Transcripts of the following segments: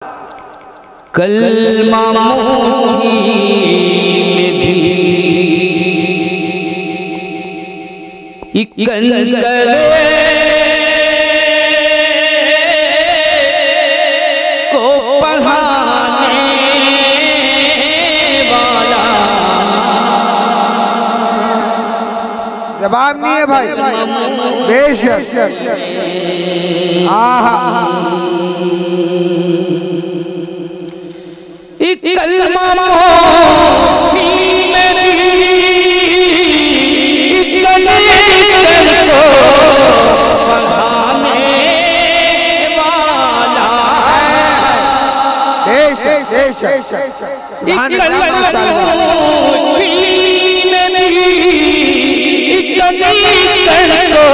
कलमा मुट्ठी में भी इक्कन करे को पढ़ाने वाला। जवाब नहीं है भाई, बेशक। आहा कलमा मुट्ठी में भी इक्कन को पढ़ाने वाला। बेशक कलमा मुट्ठी में भी इक्कन को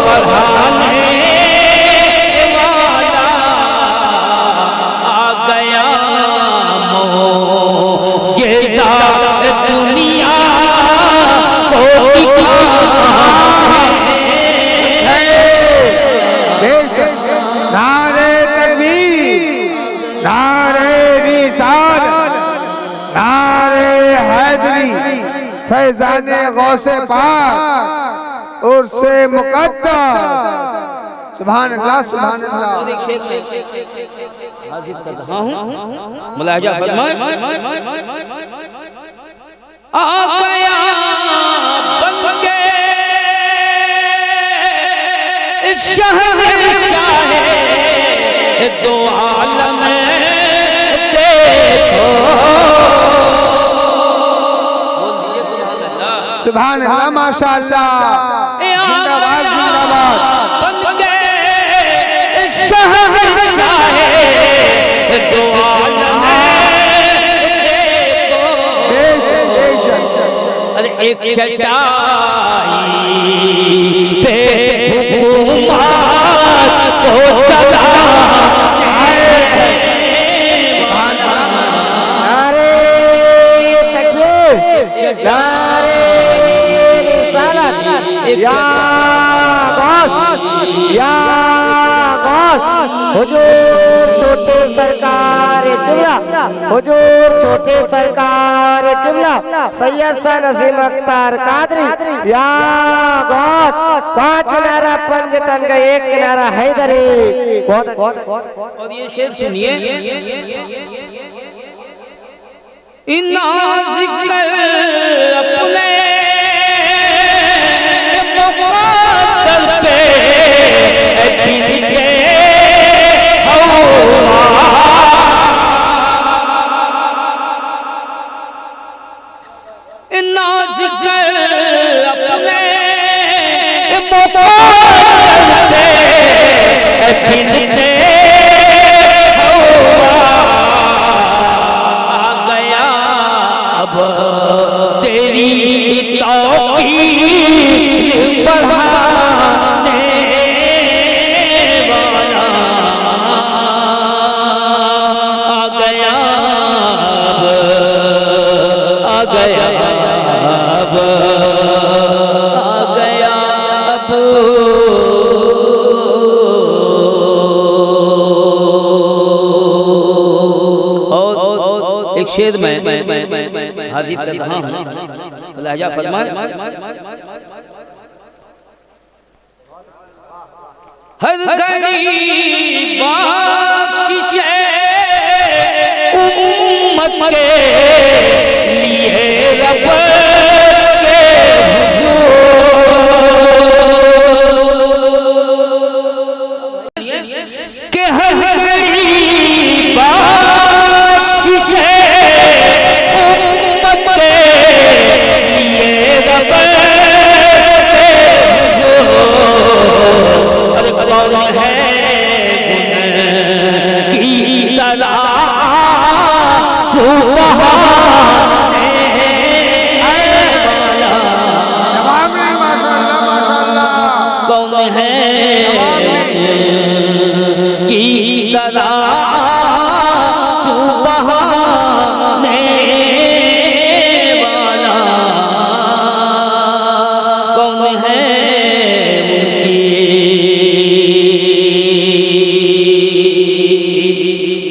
पढ़ाने वाला आ गया दुनिया को बेशक। नारे तकबीर, नारे रिसालत, नारे हैदरी, फैज़ाने गौसे पाक उर्से मुक़द्दस। सुभान अल्लाह, सुभान अल्लाह। मुलाहिजा फरमाए। आ गया बनके शहंशाह दो आलम देखो। बोल दीजिए सुभान अल्लाह, सुभान अल्लाह, माशाअल्लाह, जिंदाबाद जिंदाबाद। बनके शहंशाह दो आलम देखो। अरे एक चटाई पे हुकूमत को चला। नारे तकबीर, नारे रिसालत, या गौस, या गौस। हुजूर छोटे सरकार किबला, हुजूर छोटे सरकार किबला सैयद सा नसीम अख्तर कादरी, या गौस। 5 नारा पंजतन का, 1 किनारा हैदरी। और ये शेर सुनिए। इन्ना जिक्र अपने मुक़द्दर पे दिखे इन्ना जिक्र अपने मुक़द्दर पे दिखे तेरी तौक़ीर बढ़ाने वाला आ गया अब, आ गया अब, आ गया अब। और एक शेर में हाजिर कर रहा हूँ, लिहाजा फरमाए। हर घड़ी बख्शिशे उम्मत के लिए रब के हुजूर के हर घड़ी बख्शिशे उम्मत के लिए रब के हुजूर। अरे कौन है गुन की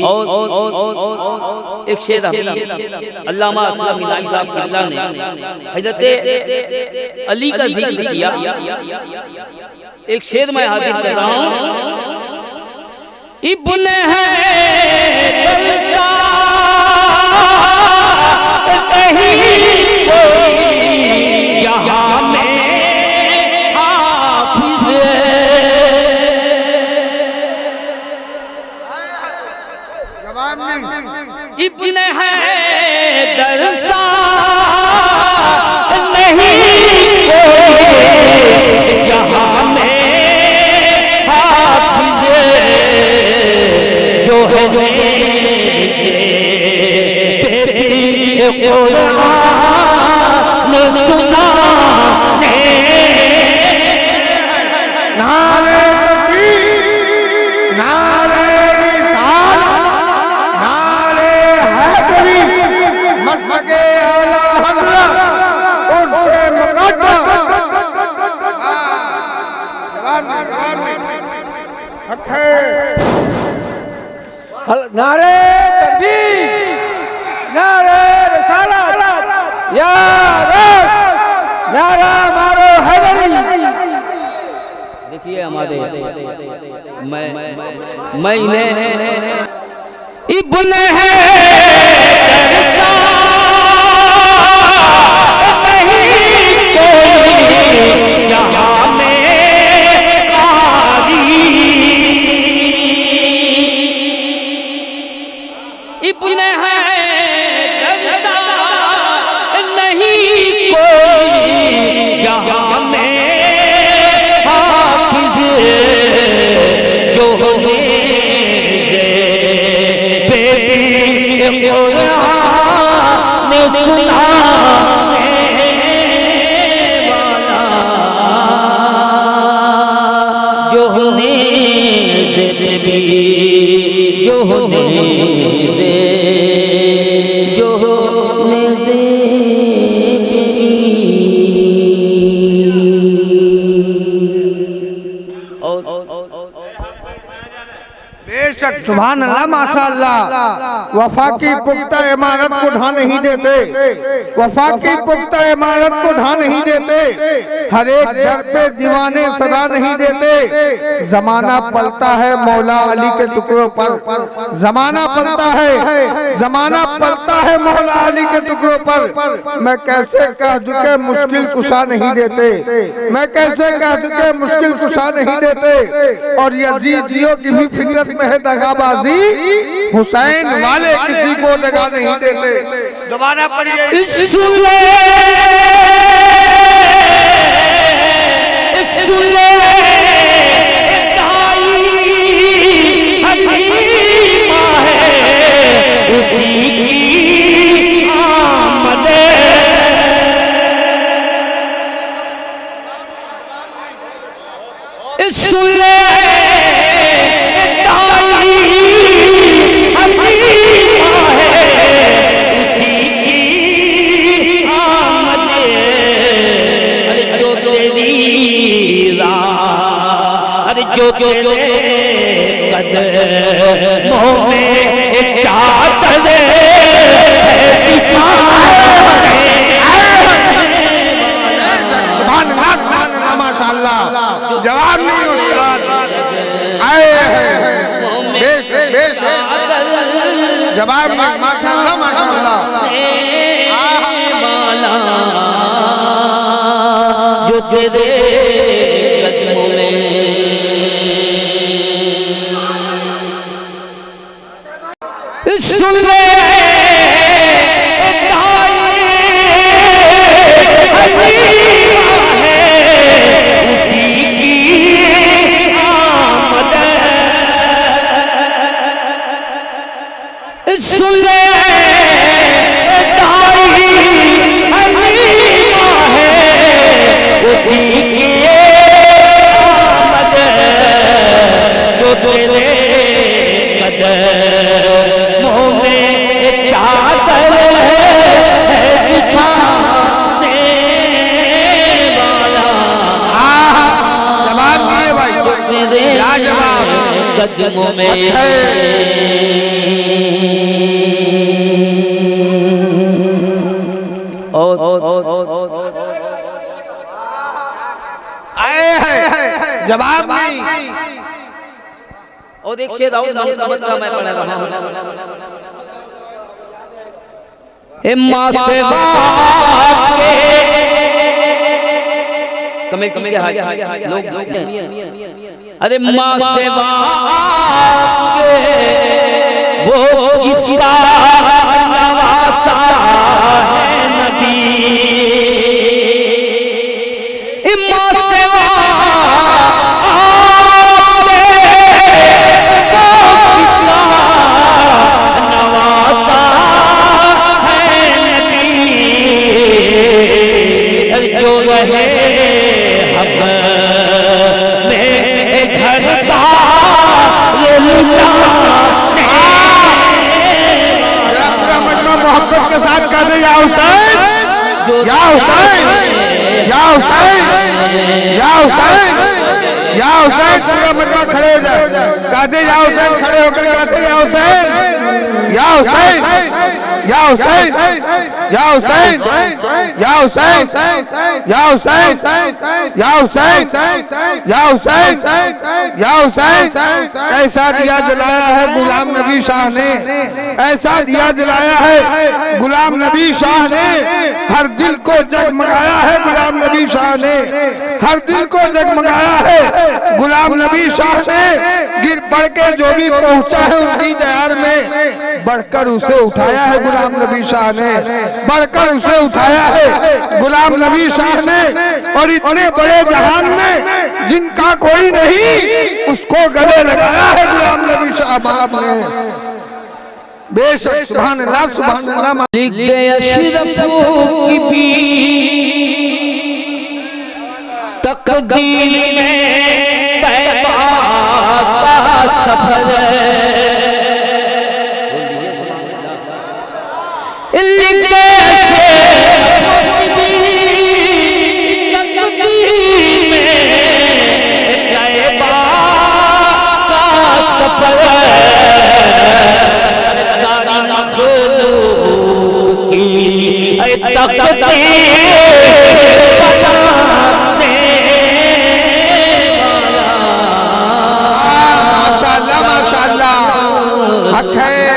और एक शेर अल्लामा असलम इलाही साहब किबला ने हजरत अली का जिक्र किया। एक शेर मैं हाजिर कर रहा हूँ। इब्ने है दलसा कहीं कोई यहाँ में हाफिज जवाब नहीं। इब्ने है दलसा नहीं कोई यहाँ में जो है कुरान सुना नारे तकबीर, नारे रिसालत, नारे हैदरी, मसलके आला हज़रत उर्से मुक़द्दस। जवाब नहीं। हक है। नारे तकबीर, नारे रिसालत, या रस, नारा मारो हैदरी। देखिए हमारे मैं इन्हें इब्ने है दरसा नहीं कोई यहाँ में कारी। इब्ने है दरसा नहीं कोई यहाँ में सुभान अल्लाह, माशाअल्लाह। वफा की पुख्ता इमारत को ढा नहीं देते, वफा की पुख्ता इमारत को ढा नहीं देते, हर एक दर पे दीवाने सदा नहीं देते। जमाना पलता है मौला अली के टुकड़ों पर, जमाना पलता है, जमाना पलता है मौला अली के टुकड़ों पर। मैं कैसे कह दूं कि मुश्किल कुशा नहीं देते, मैं कैसे कह दूं कि मुश्किल कुशा नहीं देते। और यजीदियों की भी फितरत में है दगाबाजी, हुसैन वाले किसी को दगा नहीं देते। दोबारा पढ़िए। जो कदमों में चादर माशाअल्लाह। जवाब नहीं उस्ताद आए हैं, बेश बेश जवाब नहीं। माशाअल्लाह माशाअल्लाह। जो तेरे कदमों में सुन ले कदमों में शेर और मंतमत का मैं पढ़ रहा हूं। ए मां से के कमेटी के लोग अरे मां से के वो इसका नवासा है नबी। ए मां से मोहब्बत के साथ कह दे या हुसैन, या हुसैन, या हुसैन, या हुसैन, या हुसैन। पूरा मजमा खड़े हो जाए, कह दे या हुसैन, खड़े होकर कहते या हुसैन, या हुसैन, या हुसैन, या हुसैन, या हुसैन, या हुसैन, या हुसैन, या हुसैन, या हुसैन। ऐसा दिया जलाया है गुलाम नबी शाह ने, ऐसा दिया जलाया है गुलाम नबी शाह ने, हर दिल को जगमगाया है गुलाम नबी शाह ने, हर दिल को जगमगाया है गुलाम नबी शाह ने। गिर पड़ के जो भी पहुंचा है उनकी दयार में, बढ़कर उसे उठाया है गुलाम नबी शाह ने, बढ़कर उसे उठाया है गुलाम नबी शाह ने। और इतने बड़े जहान में जिनका कोई नहीं, उसको गले लगाया है गुलाम नबी शाह बाप ने। बेशक सुभान अल्लाह, सुभान अल्लाह। लिख गया शिरफ़ों की भी तकदीर में तैबा का सफर, लिख गया शिरफ़ों की तकदीर में तैबा का सफर, माशाअल्लाह, माशाअल्लाह, हक है,